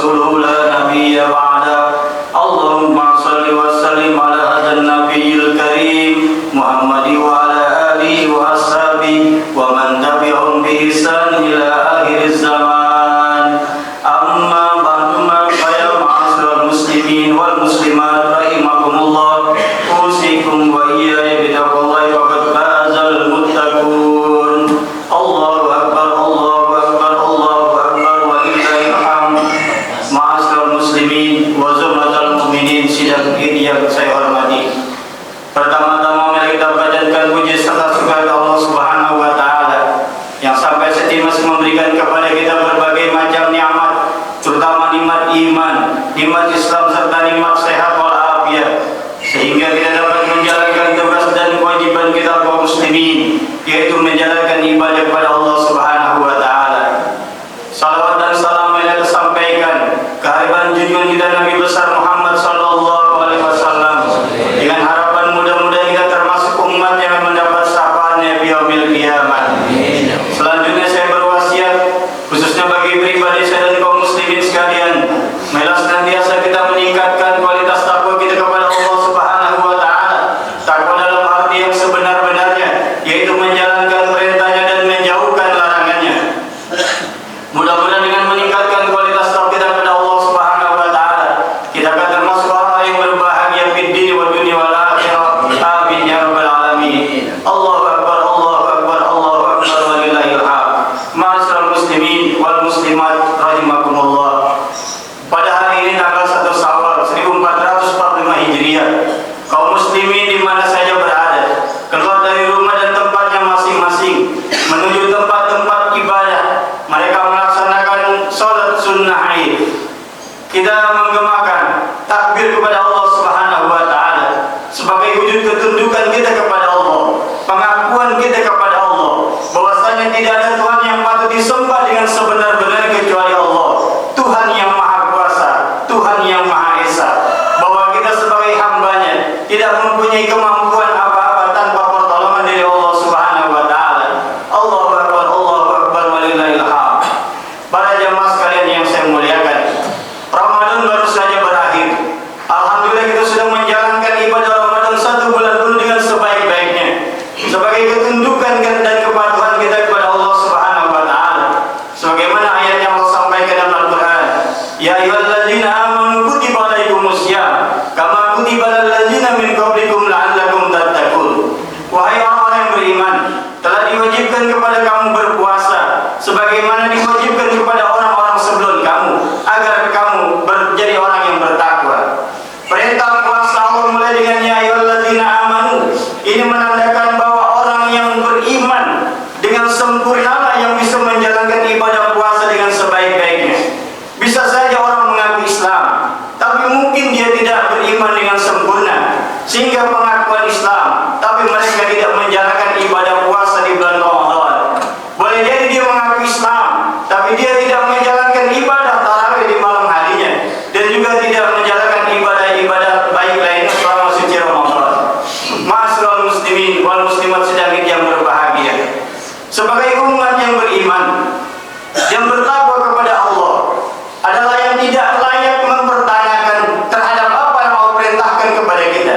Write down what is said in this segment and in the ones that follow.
رسوله لا نبي بعده. اللهم صل وسلم على هذا النبي الكريم محمد وعلى آله وأصحابه ومن تبعهم بإحسان إلى آخر الزمان. أما بعد فيا معاشر المسلمين والمسلمات رحمكم الله، أوصيكم وإياي بتقوى الله فقد فاز المتقون. الله أكبر الله أكبر الله أكبر ولله الحمد. Ma'asyiral muslimin wa zumratal mu'minin, sidang yang saya hormati. Pertama-tama mari kita panjatkan puji serta syukur Allah Subhanahu wa taala yang sampai saat ini masih memberikan kepada kita berbagai macam nikmat, terutama nikmat iman, nikmat Islam serta nikmat sehat walafiat, sehingga kita dapat menjalankan tugas dan kewajiban kita kaum muslimin, yaitu menjalankan ibadah kepada Allah Subhanahu wa taala. Salawat dan salam yang kita sampaikan kehadiran junjungan kita Nabi besar Muhammad sallallahu alaihi wasallam, dengan harapan mudah-mudahan kita termasuk umat yang mendapat syafaatnya di yaumil qiyamah. Selanjutnya saya berwasiat khususnya bagi pribadi saya dan kaum muslimin sekalian, marilah senantiasa kita meningkatkan kualitas takwa kita kepada Allah Subhanahu wa taala. Takwa dalam arti yang sebenar-benarnya, yaitu menjalankan perintahnya dan menjauhkan larangannya. Mudah-mudahan dengan meningkatkan kualitas takwa kita kepada Allah Subhanahu wa taala, kita akan termasuk orang yang berbahagia fid dunya wa dunya wal akhirah. Amin ya rabbal alamin. Allahu akbar Allahu akbar Allahu akbar walillahil hamd. Ma'asyiral muslimin wal muslimat rahimakumullah. Pada hari ini tanggal 1 Syawal 1445 Hijriah, kaum muslimin di mana saja berada keluar dari rumah dan tempatnya masing-masing menuju tempat-tempat ibadah. Mereka melaksanakan sholat sunnah Id. Kita menggemakan takbir kepada Allah Subhanahu wa taala sebagai wujud ketundukan kita kepada Allah, pengakuan kita kepada Allah bahwasanya tidak ada Tuhan yang patut disembah dengan sebenar-benar kecuali Allah, Tuhan yang Maha Kuasa, Tuhan yang Maha Esa, bahwa kita sebagai hambanya tidak mempunyai kemampuan apa-apa tanpa pertolongan dari Allah Subhanahu wa taala. Allahu akbar Allahu akbar walillahil hamd. Para jamaah sekalian yang saya muliakan, Ramadan baru saja berakhir. Alhamdulillah kita sudah menjalankan ibadah Ramadan 1 bulan penuh dengan sebaik-baiknya, sebagai ketundukan dan kepatuhan kita kepada Allah Subhanahu wa taala. Sebagaimana ayat yang Allah sampaikan dalam Al-Qur'an, ya ayyuhalladzina amanu kutiba alaikumusiyam kama kutiba alal ladzina min qablikum la'allakum tattaqun. Wahai orang-orang yang beriman, telah diwajibkan kepada kamu berpuasa sebagaimana diwajibkan kepada orang-orang sebelum kamu, agar kamu menjadi orang yang bertakwa. Perintah puasa Allah mulai dengan ya ayyuhalladzina amanu, ini menandakan bahwa orang yang beriman dengan sempurna yang bisa menjalankan ibadah puasa dengan sebaik-baiknya. Bisa saja orang mengaku Islam, tapi mungkin dia tidak beriman dengan sempurna, sehingga pengakuan Islam, tapi mereka tidak menjalankan ibadah puasa di bulan Ramadan. Boleh jadi dia mengaku Islam, tapi dia tidak menjalankan ibadah tarawih di malam harinya, dan juga tidak menjalankan ibadah-ibadah baik lainnya selama suci Ramadan. Ma'asyiral muslimin wal muslimat sedang yang berbahagia, sebagai umat yang beriman, yang bertakwa kepada Allah, adalah yang tidak layak mempertanyakan terhadap apa yang Allah perintahkan kepada kita.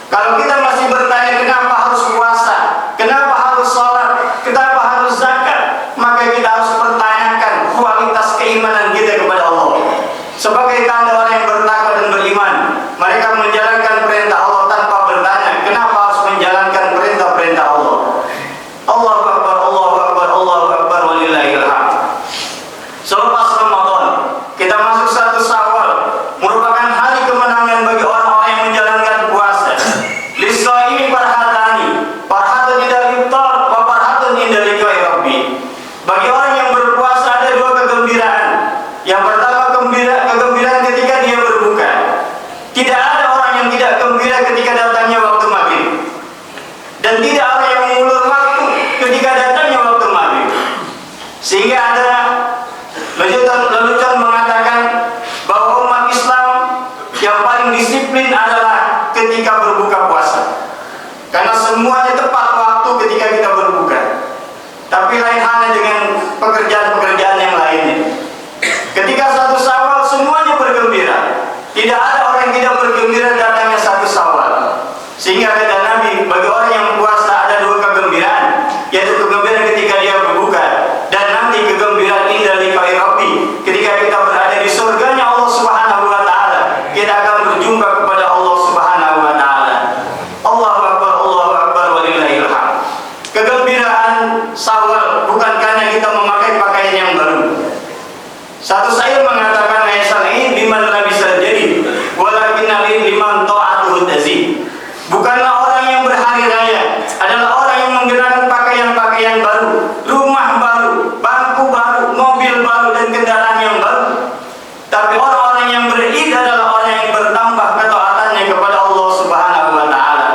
Kalau kita masih bertanya kenapa harus puasa, kenapa harus sholat, kenapa harus zakat, maka kita harus pertanyakan kualitas keimanan kita kepada Allah. Sebagai tanda orang yang bertakwa dan beriman, mereka menjalankan perintah Allah tanpa bertanya kenapa harus menjalankan perintah-perintah Allah. Allahu akbar Allahu akbar Allahu akbar walillahil hamd. Selepas Ramadan, kita masuk 1 Syawal, merupakan hari kemenangan bagi orang-orang yang menjalankan puasa. Lissaimi farhatani, farhatun indal iftar wa farhatun indal liqa'i rabbi. Bagi orang yang berpuasa ada 2 kegembiraan. Yang pertama kegembiraan ketika dia berbuka. Tidak ada orang yang tidak gembira ketika datangnya waktu maghrib, dan tidak ada yang mengulur waktu ketika datangnya waktu maghrib. Sehingga ada lelucon mengatakan bahwa umat Islam yang paling disiplin adalah ketika berbuka puasa, karena semuanya tepat waktu ketika kita berbuka. Tapi lain halnya dengan pekerjaan-pekerjaan yang lainnya. Ketika 1 Syawal bergembira. Tidak ada orang yang tidak bergembira datangnya 1 Syawal. Sehingga kata Nabi, bagi orang yang puasa ada 2 kegembiraan, yaitu kegembiraan ketika dia berbuka, dan nanti kegembiraan indah liqa'i Rabbi, ketika kita berada di surganya Allah Subhanahu wa taala, kita akan berjumpa kepada Allah Subhanahu wa taala. Allahu akbar walillahil hamd. Kegembiraan Syawal bukan karena kita memakai pakaian yang baru. Satu syair mengatakan ayat liman labisa jadi walakin liman ta'atuhu tazid. Bukanlah orang yang berhari raya, adalah orang yang menggunakan pakaian-pakaian baru, rumah baru, bangku baru, mobil baru, dan kendaraan yang baru. Tapi orang-orang yang berid adalah orang yang bertambah ketaatannya kepada Allah Subhanahu wa taala.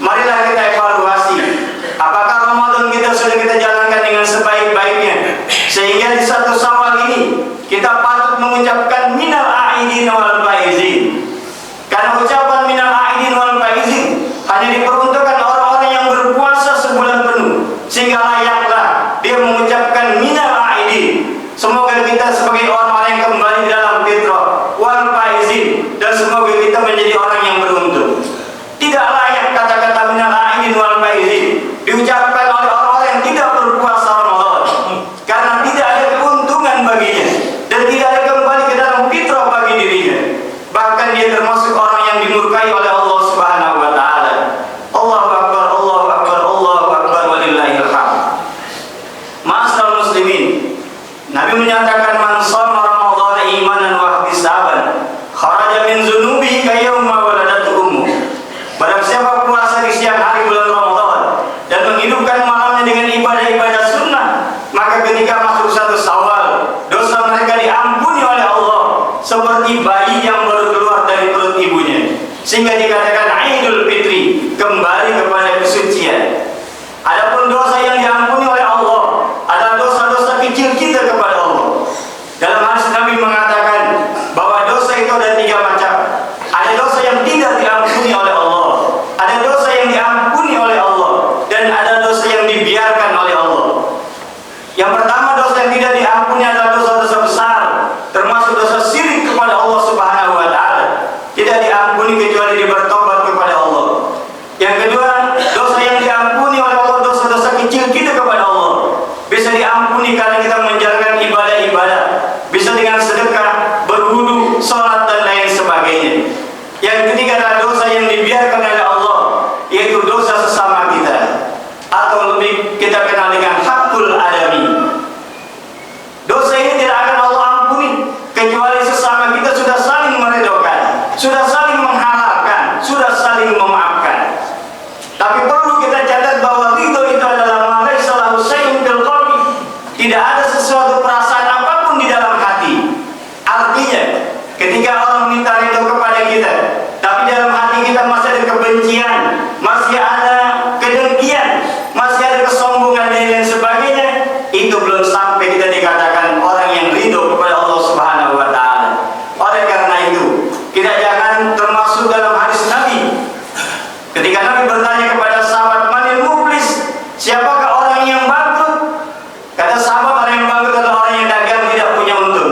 Marilah kita evaluasi, apakah Ramadan kita sudah kita jalankan dengan sebaik-baiknya, sehingga di 1 Syawal ini kita patut mengucapkan minal aidin wal faizin. Karena ucapan minal aidin wal faizin hanya diperuntukkan orang-orang yang berpuasa sebulan penuh, sehingga layaklah dia mengucapkan minal aidin. Semoga kita sebagai orang-orang yang kembali dalam fitrah, wal faizin, dan semoga kita menjadi orang yang beruntung. Tidak layak kata-kata minal aidin wal faizin diucapkan oleh orang-orang yang tidak berpuasa Ramadan, karena tidak ada keuntungan baginya dan tidak ada kembali ke dalam fitrah bagi dirinya. Bahkan dia termasuk orang yang dimurkai oleh Allah Subhanahu wa taala. Allahu akbar, Allahu akbar, Allahu akbar walillahil hamd. Ma'asyiral muslimin, Nabi menyatakan man shoma Ramadan imanan wa ihtisaban kharaja min dzunubihi ka yauma waladatu ummu. Barang siapa puasa di siang hari bulan Ramadan dan menghidupkan malamnya dengan ibadah-ibadah sunnah, maka ketika masuk 1 Syawal, dosa mereka diampuni oleh Allah seperti bayi yang baru keluar dari perut ibunya. Sehingga dikatakan Idul Fitri, kembali kepada kesucian. Adapun dosa yang diampuni oleh Allah adalah dosa-dosa kecil kita kepada Allah. Dalam hadis Nabi mengatakan bahwa dosa itu ada 3 macam. Ada dosa yang tidak diampuni oleh Allah, ada dosa yang diampuni oleh Allah, dan ada dosa yang dibiarkan oleh Allah. Yang pertama, dosa yang tidak diampuni adalah dosa-dosa besar, termasuk dosa syirik kepada Allah Subhanahu wa taala. Tidak diampuni kecuali dia bertobat kepada Allah. Yang kedua, dosa yang diampuni oleh Allah, dosa-dosa kecil kita kepada Allah. Bisa diampuni karena kita menjalankan ibadah-ibadah, bisa dengan sedekah, berwudu, sholat, dan lain sebagainya. Yang ketiga adalah dosa yang dibiarkan oleh Allah, yaitu dosa sesama kita, atau lebih kita kenal dengan hakul adami. Dosa ini tidak akan Allah ampuni kecuali sesama kita sudah saling meredokan, sudah saling menghalalkan, sudah saling memaafkan. Tapi perlu kita catat bahwa ridho itu adalah ma laisa lahu syai'un fil qalbi. Tidak ada sesuatu perasaan apapun di dalam hati. Artinya, ketika orang minta ridho kepada kita, tapi dalam hati kita masih ada kebencian, masih ada kedengkian, masih ada kesombongan dan lain sebagainya, itu belum sampai kita dikatakan orang yang ridho kepada Allah Subhanahu wa taala. Oleh karena itu, kita jangan termasuk dalam hadis Nabi. Ketika Nabi bertanya kepada sahabat, "Manil muflis?" Siapakah orang yang bangkrut? Kata sahabat, orang yang bangkrut adalah orang yang dagang tidak punya untung.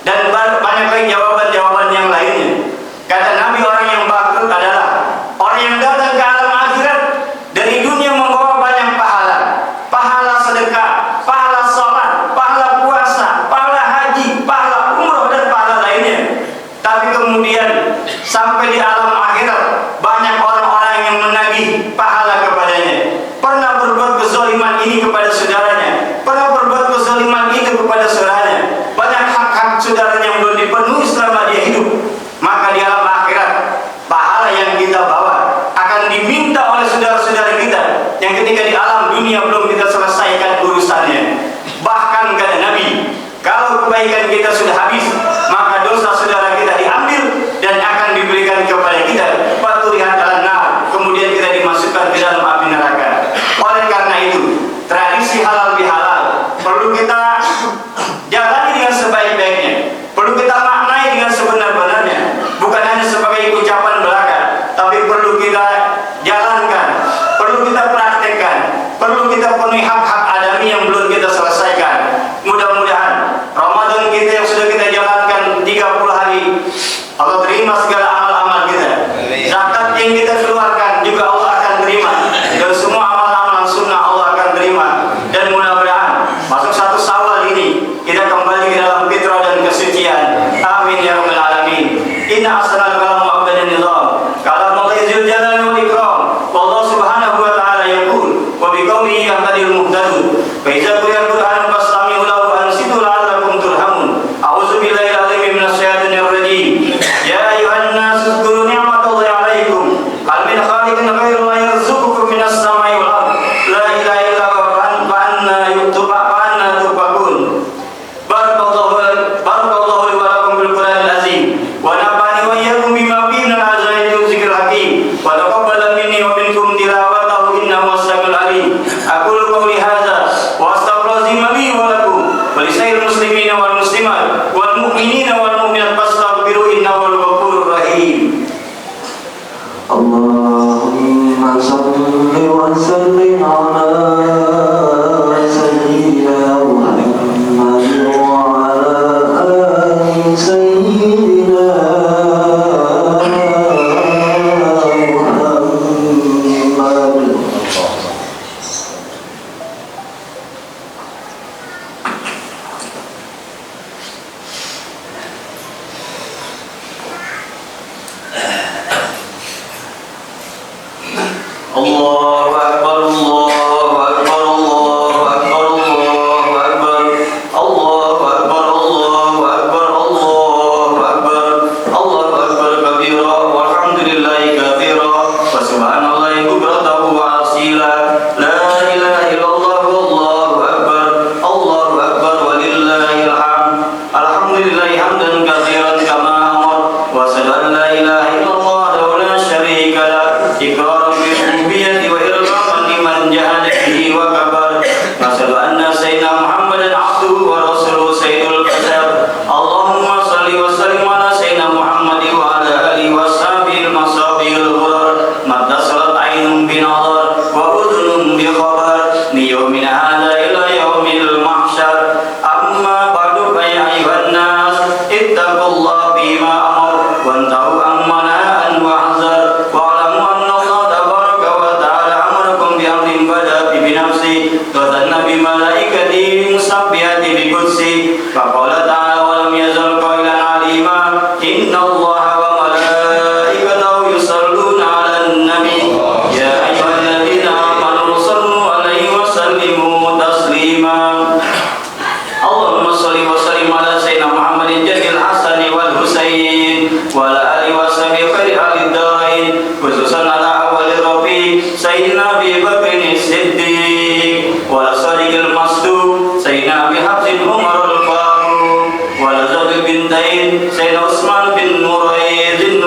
Dan banyak lagi jawaban-jawaban yang lainnya. Kata Nabi, orang yang bangkrut adalah orang yang datang ke alam akhirat dari dunia membawa banyak pahala. Pahala sedekah, pahala sholat, pahala puasa, pahala haji, pahala umroh, dan pahala lainnya. Tapi kemudian sampai di alam akhirat banyak orang-orang yang menagih pahala kepadanya. Pernah berbuat kezaliman ini kepada saudaranya, pernah berbuat kezaliman itu kepada saudaranya. Banyak hak-hak saudaranya yang belum dipenuhi selama dia hidup. Maka di alam akhirat pahala yang kita bawa akan diminta oleh saudara-saudara kita yang ketika di alam dunia belum kita selesaikan urusannya. Bahkan kata Nabi, kalau kebaikan kita sudah habis, maka dosa saudara kita diambil dan akan diberikan kepada kita, faturihat al-nar, kemudian kita dimasukkan ke dalam api neraka. Oleh karena itu, tradisi halal bihalal perlu kita jalani dengan sebaik-baiknya, perlu kita maknai dengan sebenar-benarnya, bukan hanya sebagai ucapan belaka, tapi perlu kita jalankan, perlu kita praktekkan, perlu kita penuhi hak-hak adami yang belum kita selesaikan. Mudah-mudahan Ramadan kita yang sudah kita jalankan 30 إن أحسن الكلام وأبدل النظام كلام الله ذي الجلال والإكرام والله سبحانه وتعالى يقول وبقوله يهتدي المهتدون فإذا قرئ القرآن فاستمعوا له وأنصتوا لعلكم ترحمون أعوذ بالله العظيم من الشيطان الرجيم يا أيها الناس اذكروا نعمة الله عليكم هل من خالق غير الله يرزقكم من السماء والأرض لا إله إلا هو فأنا تؤفكون بارك الله لي ولكم بالقرآن العظيم ونفعني وإياكم بما فيه من الآيات والذكر الحكيم وتقبل مني ومنكم تلاوته إنه هو السميع العليم أقول قولي هذا وأستغفر الله لي ولكم ولسائر المسلمين والمسلمات والمؤمنين والمؤمنات فاستغفروه إنه هو الغفور الرحيم. اللهم صل وسلم على سيدنا محمد وعلى آل سيدنا محمد. الله أكبر الله أكبر الله أكبر الله أكبر الله أكبر الله أكبر الله أكبر الله أكبر كبيرا والحمد لله كثيرا وسبحان الله بكرة وأصيلا لا إله إلا الله والله أكبر الله أكبر ولله الحمد الحمد لله حمدا كثيرا كما أمر وأشهد أن لا إله إلا الله وحده لا شريك له إقرارا بالربوبية وإرغاما لمن جحد به وكفر وأشهد أن سيدنا محمدا عبده ورسوله سيد البشر اللهم صل وسلم على سيدنا محمد وعلى آله وصحبه المصابيح الغرر ما اتصلت عين بنظر وأذن بخبر من يومنا هذا إلى يوم المحشر أما بعد فيا أيها الناس اتقوا الله بما أمر وانتهوا عما نهى عنه واحذر واعلموا أن الله تبارك وتعالى أمركم بأمر بدأ بنفسه وثنى بملائكته مسبحة بقدسه فقال تعالى ولم يزل قائلا عليما إن الله وملائكته يصلون على النبي يا أيها الذين آمنوا صلوا عليه وسلموا تسليما اللهم صل وسلم على سيدنا محمد جد الحسن والحسين وعلى آله وصحبه خير أهل الدارين خصوصا على أول الرفيق سيدنا أبي بكر الصديق وعلى الصديق المصدوق سيدنا أبي حفص عمر الفاروق وعلى زوج البنتين سيدنا عثمان بن النورين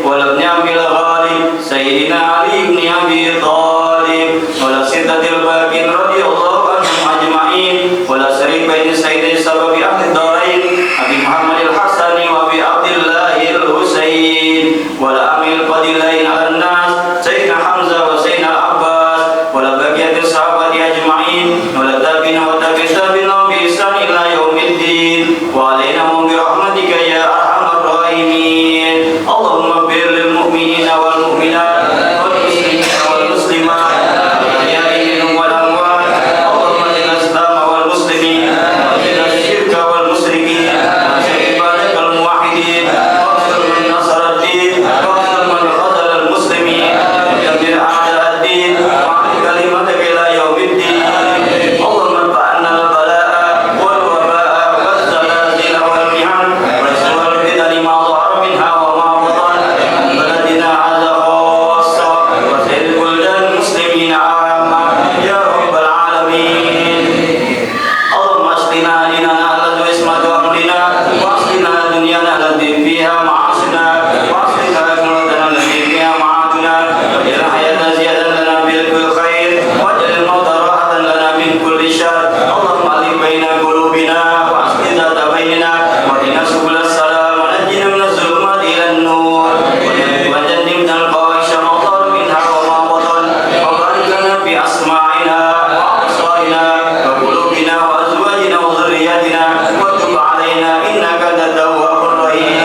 وعلى ابن أبي الغالب سيدنا علي بن أبي طالب وعلى ستة الباقين رضي الله عنهم أجمعين وعلى شريفين سيد سبب أهل الدارين أبي محمد الحسن وأبي عبد الله الحسين وعلى أمير الفضيلين على الناس سيدنا حمزة وسيدنا العباس وعلى بقية الصحابة أجمعين وعلى التابعين والتابعين بإحسان إلى يوم الدين وعلينا برحمتك يا أرحم الراحمين اللهم اغفر للمؤمنين والمؤمنات والمسلمين والمسلمات الأحياء منهم والأموات اللهم اجعل الإسلام والمسلمين واجعل الشرك والمشركين واجعل عبادك الموحدين واغفر من نصر الدين واغفر من خذل المسلمين ودمر أعداء الدين وأعل كلمتك إلى يوم الدين اللهم ارفع عنا البلاء والوباء والزلازل والمحن والسوء الفتن ما ظهر منها وما بطن من بلدنا هذا خاصة وسائر بلدان المسلمين عامة يا رب العالمين اللهم اصلنا ديننا الذي اسمة أمرنا واصلنا دنيانا التي فيها معاشنا واصلنا آخرتنا التي فيها معادنا واجعل الحياة زيادة لنا في كل خير واجعل الموت راحة لنا من كل شر اللهم ألف بين قلوبنا وأصلح ذات بيننا واهدنا سبل السلام ونجنا من الظلمات إلى النور وجنبنا الفواحش ما ظهر منها وما بطن وبارك لنا في أسماعنا وأبصارنا وقلوبنا وأزواجنا وذرياتنا وتب علينا إنك أنت التواب الرحيم